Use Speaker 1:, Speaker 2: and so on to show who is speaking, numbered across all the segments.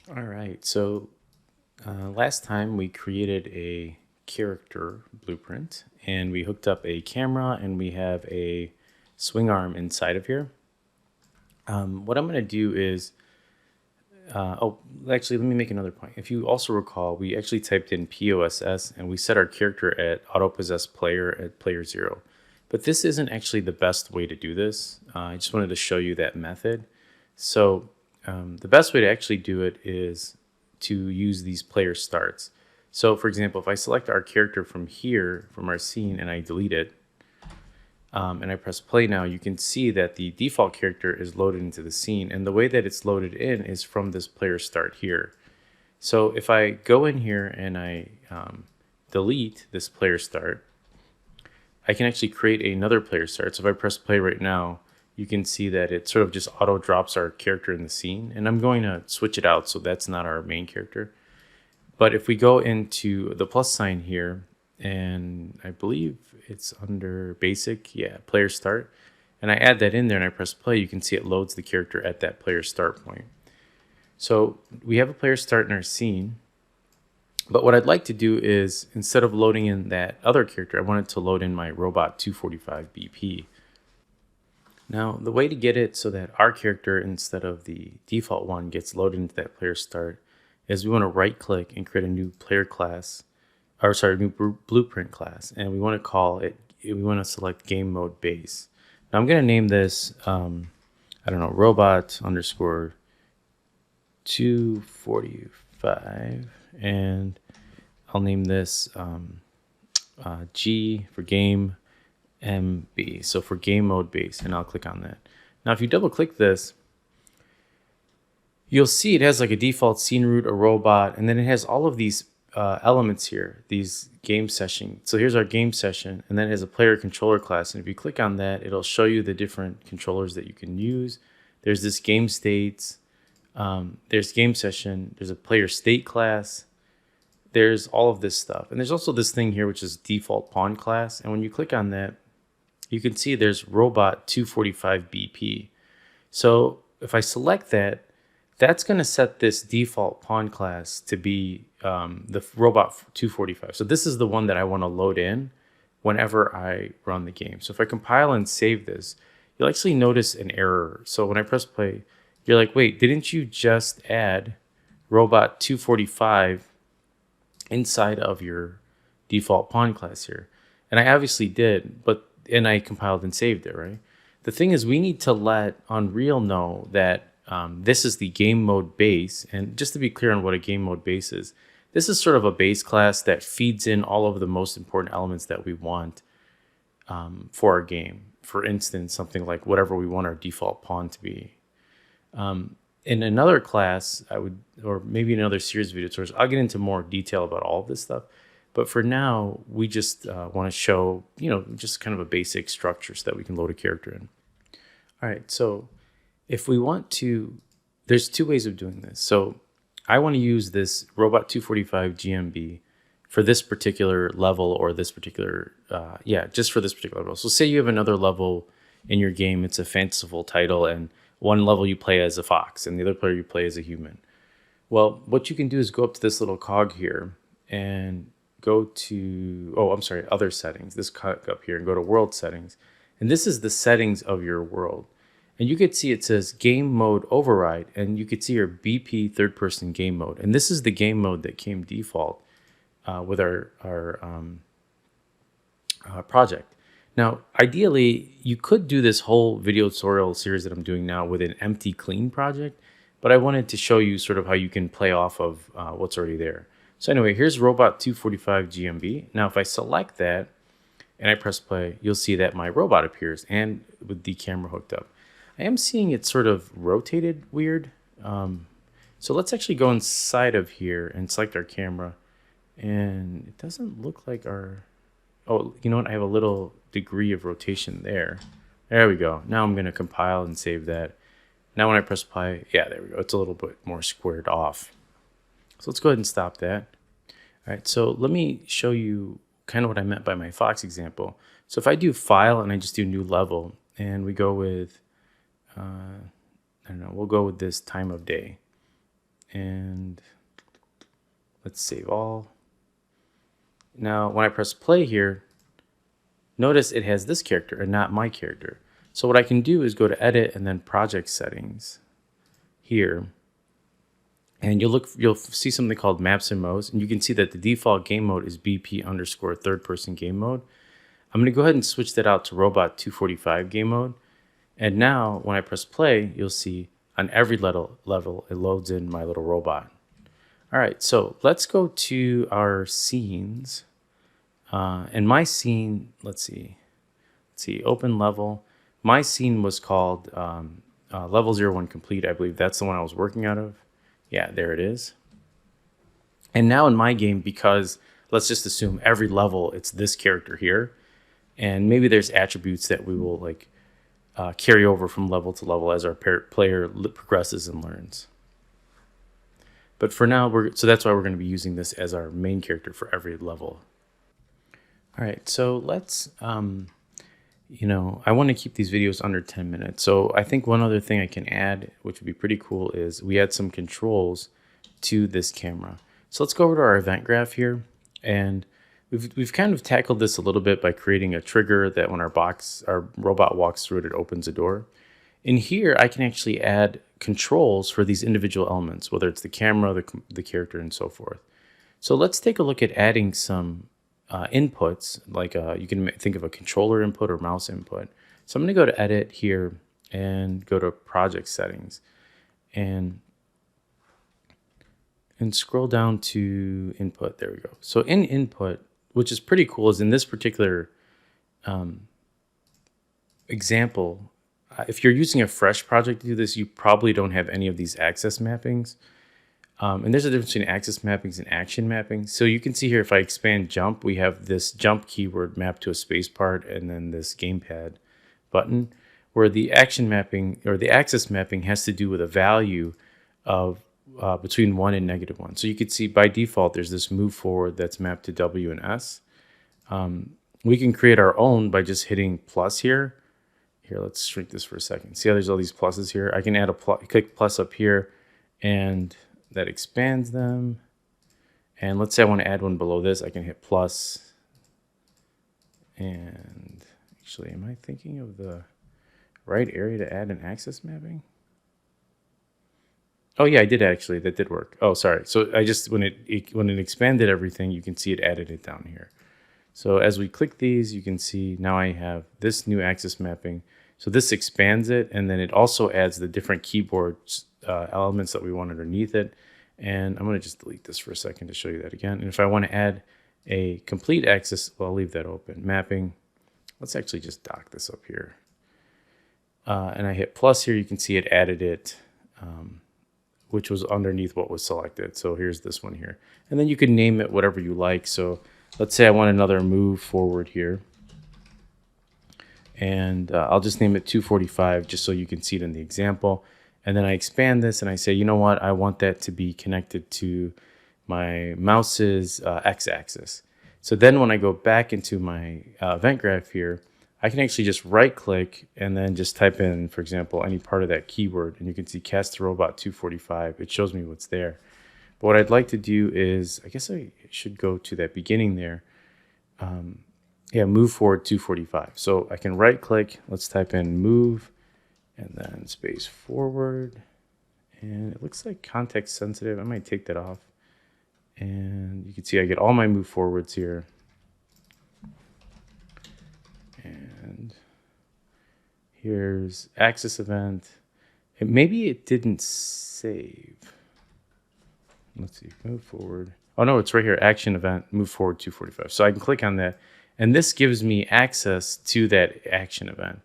Speaker 1: All right, so last time we created a character blueprint and we hooked up a camera and we have a swing arm inside of here. What I'm going to do is, actually, let me make another point. If you also recall, we actually typed in POSS and we set our character at auto possess player at player 0. But this isn't actually the best way to do this. I just wanted to show you that method. So the best way to actually do it is to use these player starts. So for example, if I select our character from here, from our scene, and I delete it, and I press play now, you can see that the default character is loaded into the scene. And the way that it's loaded in is from this player start here. So if I go in here and I delete this player start, I can actually create another player start. So if I press play right now, you can see that it sort of just auto drops our character in the scene. And I'm going to switch it out so that's not our main character. But if we go into the plus sign here, and I believe it's under basic, yeah, player start, and I add that in there and I press play, you can see it loads the character at that player start point. So we have a player start in our scene, but what I'd like to do is, instead of loading in that other character, I wanted to load in my robot 245 BP. Now, the way to get it so that our character, instead of the default one, gets loaded into that player start is we want to right click and create a new player class, or sorry, new blueprint class. And we want to call it, we want to select game mode base. Now I'm going to name this, I don't know, robot underscore 245. And I'll name this G for game MB. So for game mode base, and I'll click on that. Now, if you double click this, you'll see it has like a default scene root, a robot, and then it has all of these elements here, these game session. So here's our game session, and then it has a player controller class. And if you click on that, it'll show you the different controllers that you can use. There's this game states, there's game session, there's a player state class, there's all of this stuff. And there's also this thing here, which is default pawn class. And when you click on that, you can see there's robot 245 BP. So if I select that, that's going to set this default pawn class to be the robot 245. So this is the one that I want to load in whenever I run the game. So if I compile and save this, you'll actually notice an error. So when I press play, you're like, wait, didn't you just add robot 245 inside of your default pawn class here? And I obviously did, and I compiled and saved it, right? The thing is, we need to let Unreal know that this is the game mode base. And just to be clear on what a game mode base is, this is sort of a base class that feeds in all of the most important elements that we want for our game. For instance, something like whatever we want our default pawn to be. In another class, or maybe in another series of video tutorials, I'll get into more detail about all of this stuff. But for now, we just want to show, just kind of a basic structure so that we can load a character in. All right, so if we want to, there's two ways of doing this. So I want to use this robot 245 GMB for this particular level, or this particular, just for this particular level. So say you have another level in your game, it's a fanciful title, and one level you play as a fox and the other player you play as a human. Well, what you can do is go up to this little cog here and go to, other settings, this cog up here, and go to world settings. And this is the settings of your world. And you could see it says game mode override, and you could see your BP third person game mode. And this is the game mode that came default with our project. Now, ideally, you could do this whole video tutorial series that I'm doing now with an empty clean project, but I wanted to show you sort of how you can play off of what's already there. So anyway, here's robot 245 GMB. Now, if I select that and I press play, you'll see that my robot appears and with the camera hooked up. I am seeing it sort of rotated weird. So let's actually go inside of here and select our camera. And it doesn't look like our... Oh, you know what? I have a little degree of rotation there. There we go. Now I'm going to compile and save that. Now when I press play, yeah, there we go. It's a little bit more squared off. So let's go ahead and stop that. All right, so let me show you kind of what I meant by my Fox example. So if I do file and I just do new level, and we go with, I don't know, we'll go with this time of day. and let's save all. Now, when I press play here, notice it has this character and not my character. So what I can do is go to edit and then project settings here. And you'll see something called maps and modes. And you can see that the default game mode is BP underscore third person game mode. I'm going to go ahead and switch that out to Robot 245 game mode. And now when I press play, you'll see on every level it loads in my little robot. All right, so let's go to our scenes. And my scene, let's see, open level. My scene was called level 01 complete. I believe that's the one I was working out of. Yeah, there it is. And now in my game, because let's just assume every level it's this character here, and maybe there's attributes that we will like carry over from level to level as our player progresses and learns. But for now, so that's why we're going to be using this as our main character for every level. All right, so let's, I want to keep these videos under 10 minutes. So I think one other thing I can add, which would be pretty cool, is we add some controls to this camera. So let's go over to our event graph here. And we've kind of tackled this a little bit by creating a trigger that when our robot walks through it, it opens a door. In here, I can actually add controls for these individual elements, whether it's the camera, the character, and so forth. So let's take a look at adding some inputs, like you can think of a controller input or mouse input. So I'm going to go to edit here and go to project settings and scroll down to input. There we go. So in input, which is pretty cool, is in this particular example, if you're using a fresh project to do this, you probably don't have any of these access mappings. And there's a difference between access mappings and action mappings. So you can see here, if I expand jump, we have this jump keyword mapped to a space part and then this gamepad button, where the action mapping or the access mapping has to do with a value of between 1 and -1. So you can see by default, there's this move forward that's mapped to W and S. We can create our own by just hitting plus here. Here, let's shrink this for a second. See how there's all these pluses here? I can add click plus up here, and that expands them. And let's say I want to add one below this. I can hit plus. And actually, am I thinking of the right area to add an access mapping? Oh yeah, I did actually. That did work. Oh, sorry. So I just when it expanded everything, you can see it added it down here. So as we click these, you can see now I have this new access mapping. So this expands it, and then it also adds the different keyboard elements that we want underneath it. And I'm going to just delete this for a second to show you that again. And if I want to add a complete access, well, I'll leave that open. Mapping. Let's actually just dock this up here. And I hit plus here. You can see it added it, which was underneath what was selected. So here's this one here. And then you can name it whatever you like. So let's say I want another move forward here. And I'll just name it 245 just so you can see it in the example. And then I expand this and I say, you know what? I want that to be connected to my mouse's x-axis. So then when I go back into my event graph here, I can actually just right click and then just type in, for example, any part of that keyword. And you can see cast to robot 245. It shows me what's there. But what I'd like to do is, I guess I should go to that beginning there. Move forward 245. So I can right click, let's type in move and then space forward. And it looks like context sensitive. I might take that off. And you can see I get all my move forwards here. And here's access event. Maybe it didn't save. Let's see, move forward. Oh no, it's right here, action event, move forward 245. So I can click on that. And this gives me access to that action event.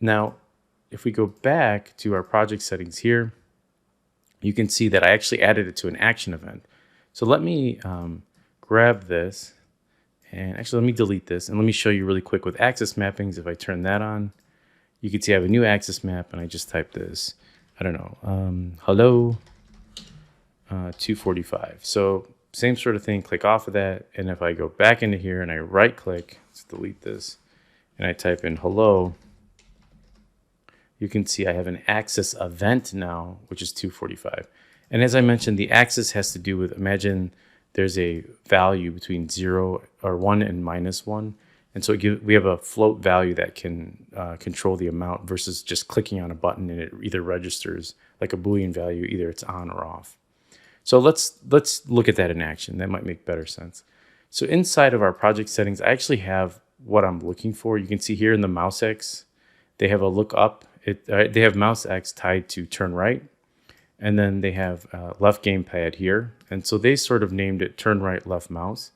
Speaker 1: Now, if we go back to our project settings here, you can see that I actually added it to an action event. So let me grab this, and actually let me delete this, and let me show you really quick with access mappings. If I turn that on, you can see I have a new access map, and I just type this, I don't know, hello 245. So same sort of thing, click off of that, and if I go back into here and I right click, let's delete this, and I type in hello, you can see I have an access event now, which is 245. And as I mentioned, the axis has to do with, imagine there's a value between 0 or 1 and -1. And so we have a float value that can control the amount versus just clicking on a button and it either registers like a Boolean value, either it's on or off. So let's look at that in action. That might make better sense. So inside of our project settings, I actually have what I'm looking for. You can see here in the mouse X, they have a look up. They have mouse X tied to turn right. And then they have left gamepad here. And so they sort of named it turn right left mouse.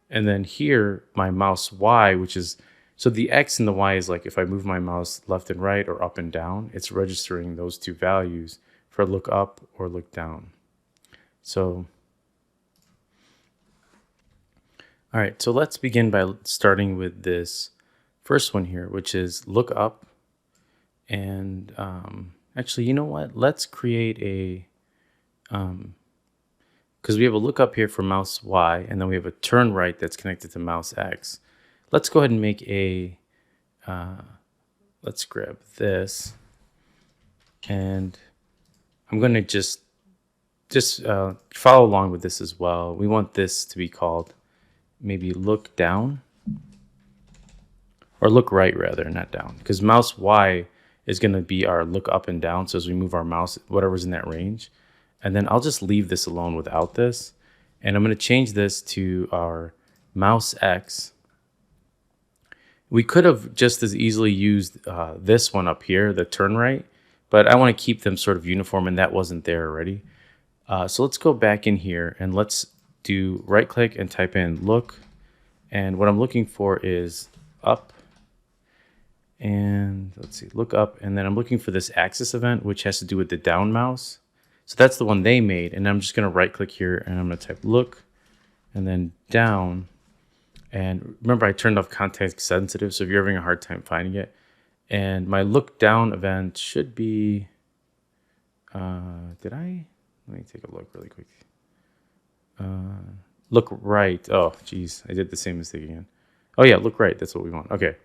Speaker 1: And then here, my mouse Y, which is, so the X and the Y is like if I move my mouse left and right or up and down, it's registering those two values for look up or look down. So, all right, so let's begin by starting with this first one here, which is look up. And actually, you know what? Let's create a, because we have a look up here for mouse Y, and then we have a turn right that's connected to mouse X. Let's go ahead and make a, let's grab this, and I'm going to just follow along with this as well. We want this to be called maybe look down, or look right rather, not down, because mouse Y is going to be our look up and down. So as we move our mouse, whatever's in that range. And then I'll just leave this alone without this. And I'm going to change this to our mouse X. We could have just as easily used this one up here, the turn right, but I want to keep them sort of uniform, and that wasn't there already. So let's go back in here and let's do right click and type in look. And what I'm looking for is up. And let's see, look up. And then I'm looking for this axis event, which has to do with the down mouse. So that's the one they made. And I'm just going to right click here and I'm going to type look and then down. And remember, I turned off context sensitive. So if you're having a hard time finding it, and my look down event should be, let me take a look really quick. Look right. Oh, geez, I did the same mistake again. Oh yeah, look right. That's what we want. Okay.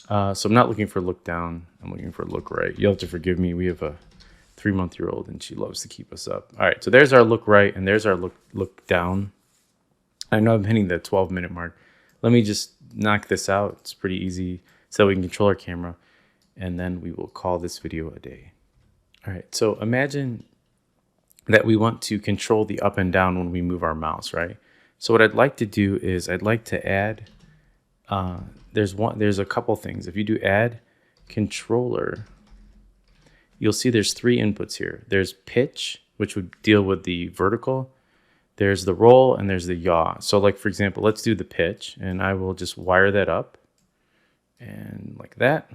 Speaker 1: So I'm not looking for look down. I'm looking for look right. You'll have to forgive me. We have a 3-month-old and she loves to keep us up. All right, so there's our look right and there's our look down. I know I'm hitting the 12-minute mark. Let me just knock this out. It's pretty easy so we can control our camera, and then we will call this video a day. All right, so imagine that we want to control the up and down when we move our mouse, right? So what I'd like to do is I'd like to add, there's a couple things. If you do add controller, you'll see there's 3 inputs here. There's pitch, which would deal with the vertical. There's the roll and there's the yaw. So like, for example, let's do the pitch, and I will just wire that up and like that.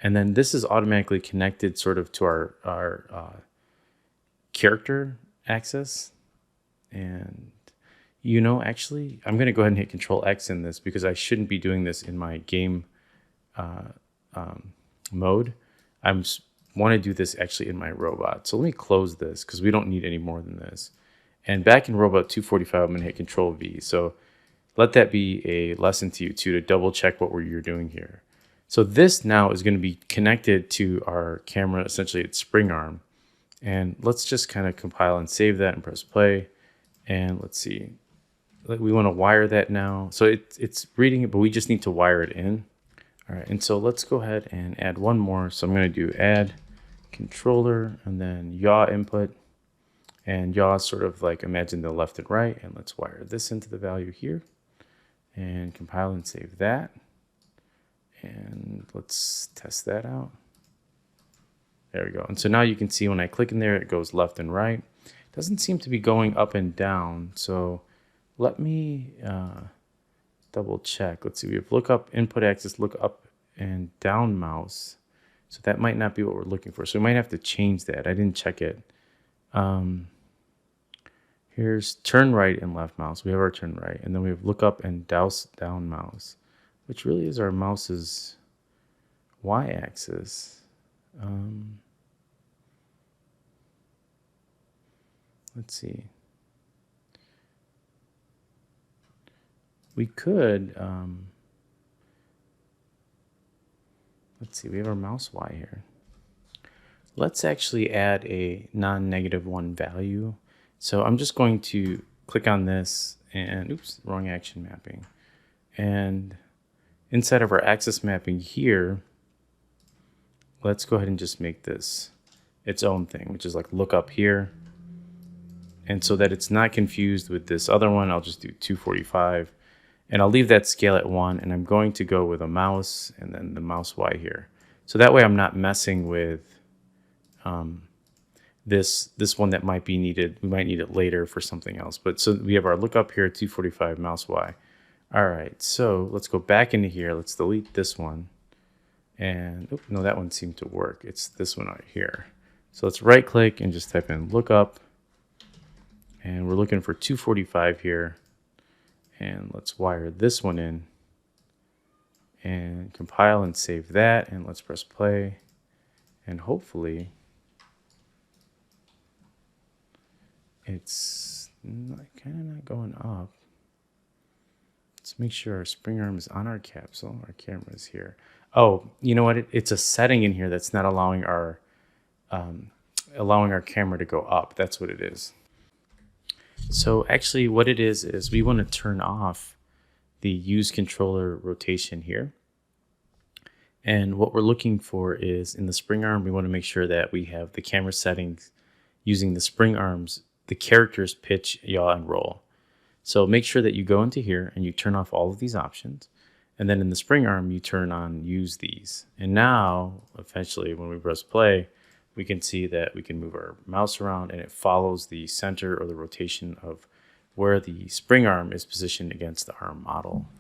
Speaker 1: And then this is automatically connected sort of to our character axis. And actually, I'm going to go ahead and hit Control X in this because I shouldn't be doing this in my game mode. I want to do this actually in my robot. So let me close this because we don't need any more than this. And back in Robot 245, I'm going to hit Control V. So let that be a lesson to you too, to double check what you're doing here. So this now is going to be connected to our camera, essentially its spring arm. And let's just kind of compile and save that and press play. And let's see, we want to wire that now. So it's reading it, but we just need to wire it in. All right, and so let's go ahead and add one more. So I'm going to do add controller and then yaw input. And yaw is sort of like imagine the left and right. And let's wire this into the value here and compile and save that. And let's test that out. There we go. And so now you can see when I click in there, it goes left and right. It doesn't seem to be going up and down. So let me double check. Let's see, we have look up, input axis, look up and down mouse. So that might not be what we're looking for. So we might have to change that. I didn't check it. Here's turn right and left mouse. We have our turn right. And then we have look up and douse down mouse, which really is our mouse's y-axis. Let's see. We could, let's see, we have our mouse Y here. Let's actually add a non-negative 1 value. So I'm just going to click on this and, oops, wrong action mapping. And inside of our axis mapping here, let's go ahead and just make this its own thing, which is like look up here. And so that it's not confused with this other one, I'll just do 245. And I'll leave that scale at 1, and I'm going to go with a mouse and then the mouse Y here. So that way I'm not messing with this one that might be needed. We might need it later for something else. But so we have our look up here, 245, mouse Y. All right, so let's go back into here. Let's delete this one. And oh, no, that one seemed to work. It's this one right here. So let's right click and just type in look up. And we're looking for 245 here. And let's wire this one in and compile and save that. And let's press play. And hopefully it's kind of not going up. Let's make sure our spring arm is on our capsule. Our camera is here. Oh, you know what? It's a setting in here that's not allowing our camera to go up. That's what it is. So actually what it is we want to turn off the use controller rotation here. And what we're looking for is in the spring arm, we want to make sure that we have the camera settings using the spring arms, the characters pitch, yaw, and roll. So make sure that you go into here and you turn off all of these options. And then in the spring arm, you turn on use these. And now, eventually, when we press play, we can see that we can move our mouse around and it follows the center or the rotation of where the spring arm is positioned against the arm model.